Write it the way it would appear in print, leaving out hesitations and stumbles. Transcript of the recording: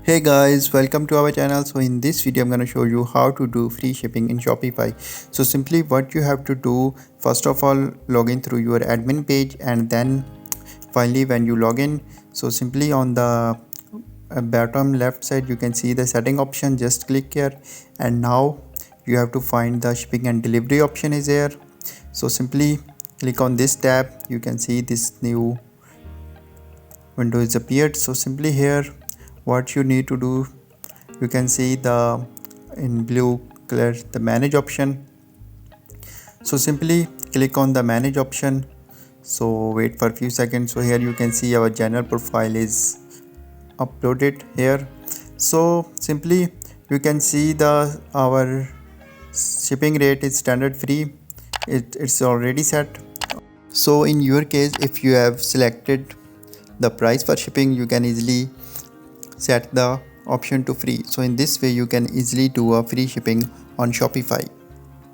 Hey guys, welcome to our channel. So in this video I'm going to show you how to do free shipping in Shopify. So simply what you have to do, first of all log in through your admin page, and then finally when you log in, so simply on the bottom left side you can see the setting option. Just click here, and now you have to find the shipping and delivery option is here. So simply click on this tab. You can see this new window is appeared. So simply here what you need to do, you can see the in blue color the manage option. So simply click on the manage option. So wait for a few seconds. So here you can see our general profile is uploaded here. So simply you can see the our shipping rate is standard free. It's already set. So in your case, if you have selected the price for shipping, you can easily set the option to free. So in this way you can easily do a free shipping on Shopify.